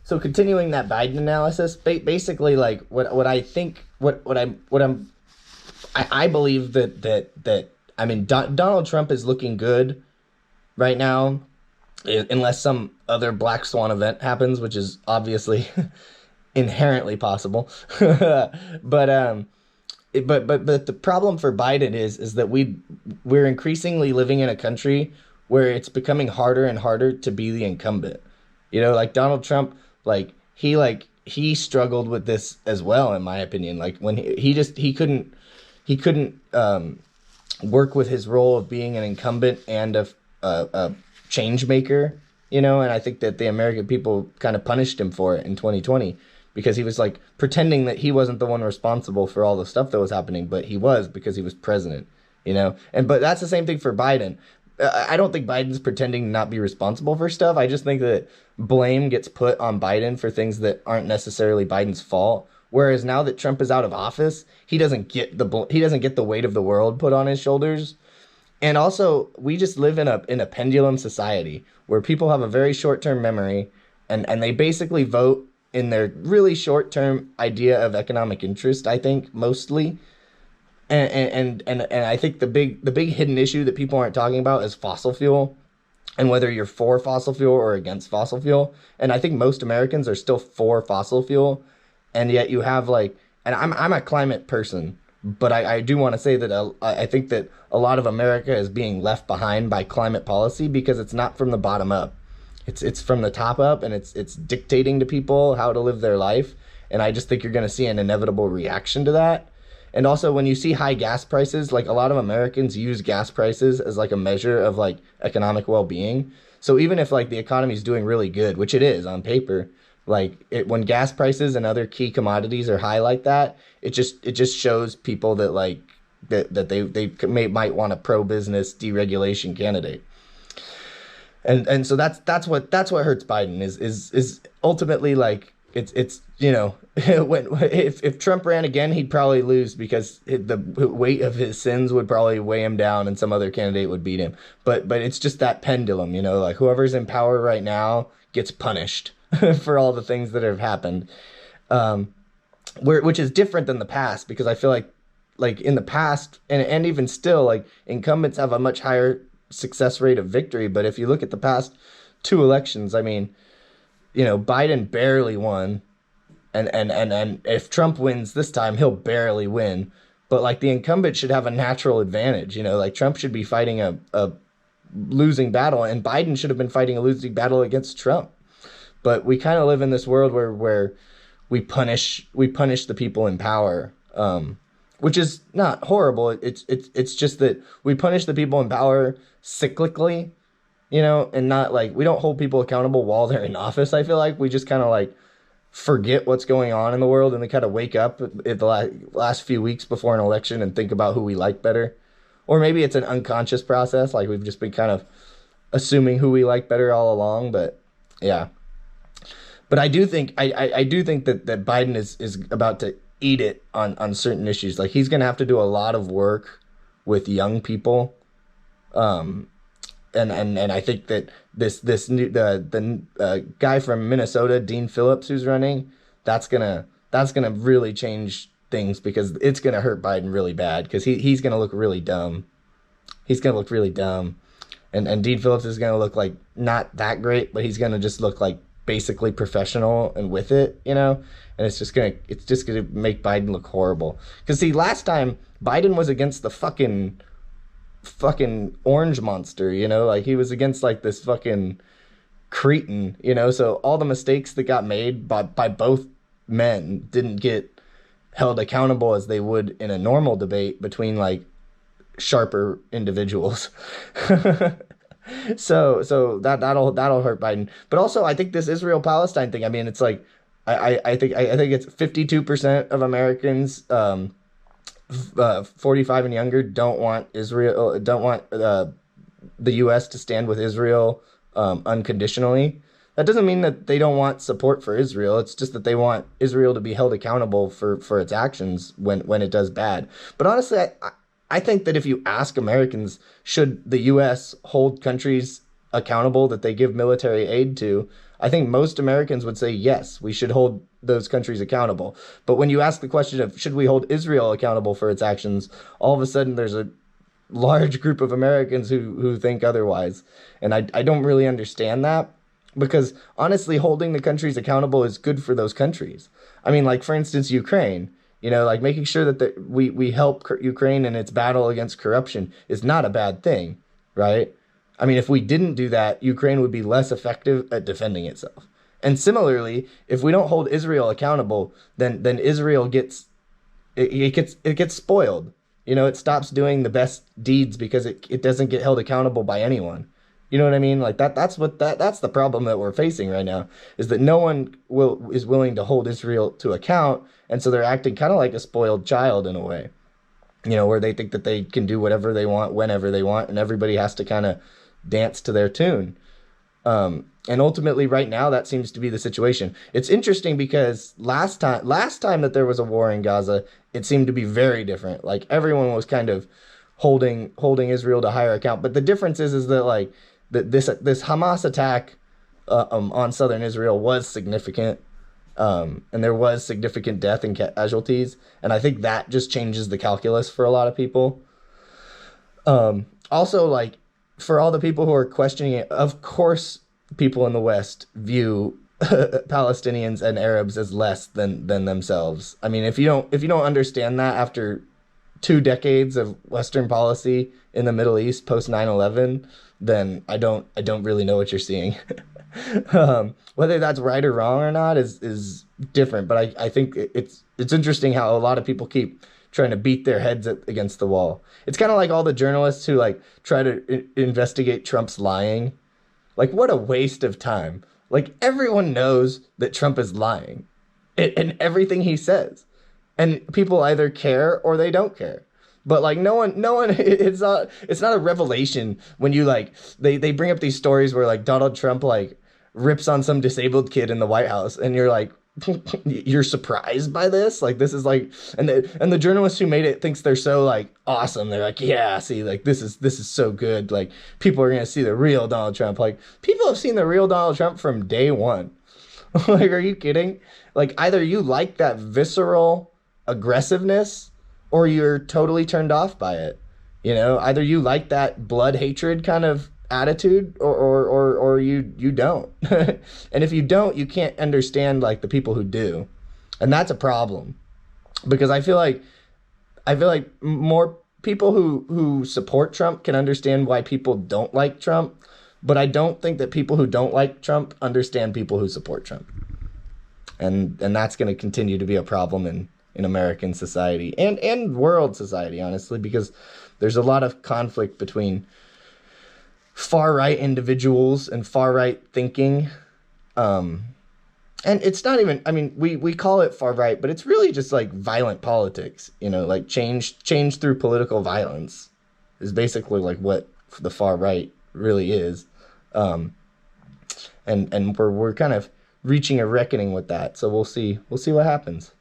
So continuing that Biden analysis, basically, like what I think, what I believe that I mean Donald Trump is looking good right now, unless some other black swan event happens, which is obviously inherently possible. but but the problem for Biden is that we're increasingly living in a country where it's becoming harder and harder to be the incumbent. You know, like Donald Trump, he struggled with this as well, in my opinion. Like when he couldn't work with his role of being an incumbent and a change maker, you know, and I think that the American people kind of punished him for it in 2020 because he was like pretending that he wasn't the one responsible for all the stuff that was happening, but he was because he was president, you know. And but that's the same thing for Biden. I don't think Biden's pretending to not be responsible for stuff. I just think that blame gets put on Biden for things that aren't necessarily Biden's fault. Whereas now that Trump is out of office, he doesn't get the weight of the world put on his shoulders. And also, we just live in a pendulum society where people have a very short term memory, and they basically vote in their really short term idea of economic interest. I think mostly, and I think the big hidden issue that people aren't talking about is fossil fuel, and whether you're for fossil fuel or against fossil fuel. And I think most Americans are still for fossil fuel, and yet you have like, and I'm a climate person, but I do want to say that I think that a lot of America is being left behind by climate policy because it's not from the bottom up. It's from the top up, and it's dictating to people how to live their life. And I just think you're going to see an inevitable reaction to that. And also, when you see high gas prices, like a lot of Americans use gas prices as like a measure of like economic well-being. So even if like the economy is doing really good, which it is on paper, when gas prices and other key commodities are high like that, it just shows people that like that might want a pro-business deregulation candidate. And so that's what hurts Biden is ultimately like it's you know if Trump ran again, he'd probably lose because the weight of his sins would probably weigh him down and some other candidate would beat him. But it's just that pendulum, you know, like whoever's in power right now gets punished for all the things that have happened, which is different than the past, because I feel like in the past and even still, like incumbents have a much higher success rate of victory. But if you look at the past two elections, I mean, you know, Biden barely won, and if Trump wins this time, he'll barely win. But like the incumbent should have a natural advantage, you know, like Trump should be fighting a losing battle, and Biden should have been fighting a losing battle against Trump. But we kind of live in this world where we punish the people in power, which is not horrible. It's just that we punish the people in power cyclically, you know, and not like we don't hold people accountable while they're in office. I feel like we just kind of like forget what's going on in the world, and they kind of wake up at the last few weeks before an election and think about who we like better. Or maybe it's an unconscious process, like we've just been kind of assuming who we like better all along. But yeah. But I do think that Biden is about to eat it on certain issues. Like he's gonna have to do a lot of work with young people. And I think that this new the guy from Minnesota, Dean Phillips, who's running, that's gonna really change things, because it's gonna hurt Biden really bad, because he's gonna look really dumb. He's gonna look really dumb, and Dean Phillips is gonna look like not that great, but he's gonna just look like basically professional and with it, you know. And it's just gonna make Biden look horrible. Because see, last time Biden was against the fucking orange monster, you know, like he was against like this fucking cretin, you know. So all the mistakes that got made by both men didn't get held accountable as they would in a normal debate between like sharper individuals. So that'll hurt Biden. But also, I think this Israel Palestine thing, I mean, it's like I think it's 52% of Americans 45 and younger don't want the US to stand with Israel unconditionally. That doesn't mean that they don't want support for Israel. It's just that they want Israel to be held accountable for its actions when it does bad. But honestly, I think that if you ask Americans, should the U.S. hold countries accountable that they give military aid to, I think most Americans would say yes, we should hold those countries accountable. But when you ask the question of should we hold Israel accountable for its actions, all of a sudden there's a large group of Americans who think otherwise. And I don't really understand that, because honestly, holding the countries accountable is good for those countries. I mean, like, for instance, Ukraine, like making sure that we help Ukraine in its battle against corruption is not a bad thing, right? I mean, if we didn't do that, Ukraine would be less effective at defending itself. And similarly, if we don't hold Israel accountable, then Israel gets spoiled. It stops doing the best deeds because it doesn't get held accountable by anyone. You know what I mean? Like that's the problem that we're facing right now, is that no one is willing to hold Israel to account, and so they're acting kind of like a spoiled child in a way. Where they think that they can do whatever they want whenever they want, and everybody has to kind of dance to their tune. And ultimately, right now, that seems to be the situation. It's interesting because last time that there was a war in Gaza, it seemed to be very different. Like, everyone was kind of holding Israel to higher account. But the difference is that, like, this Hamas attack on southern Israel was significant, and there was significant death and casualties. And I think that just changes the calculus for a lot of people. Also, like, for all the people who are questioning it, of course, people in the West view Palestinians and Arabs as less than themselves. I mean, if you don't understand that after 2 decades of Western policy in the Middle East post 9/11, then I don't really know what you're seeing. Whether that's right or wrong or not is different, but I think it's interesting how a lot of people keep trying to beat their heads against the wall. It's kind of like all the journalists who like try to investigate Trump's lying. Like, what a waste of time. Like, everyone knows that Trump is lying in everything he says, and people either care or they don't care. But like, no one, it's not a revelation when you like, they bring up these stories where like Donald Trump like rips on some disabled kid in the White House, and you're like, you're surprised by this? Like, this is like, and the journalist who made it thinks they're so like awesome. They're like, yeah, see, like this is so good. Like, people are gonna see the real Donald Trump. Like, people have seen the real Donald Trump from day one. Like, are you kidding? Like, either you like that visceral aggressiveness or you're totally turned off by it. Either you like that blood hatred kind of attitude or you don't. And if you don't, you can't understand like the people who do. And that's a problem, because I feel like more people who support Trump can understand why people don't like Trump, but I don't think that people who don't like Trump understand people who support Trump. And that's going to continue to be a problem in American society and world society, honestly, because there's a lot of conflict between far-right individuals and far-right thinking. And it's not even, I mean, we call it far-right, but it's really just like violent politics, like change through political violence is basically like what the far-right really is. And we're kind of reaching a reckoning with that. So we'll see what happens.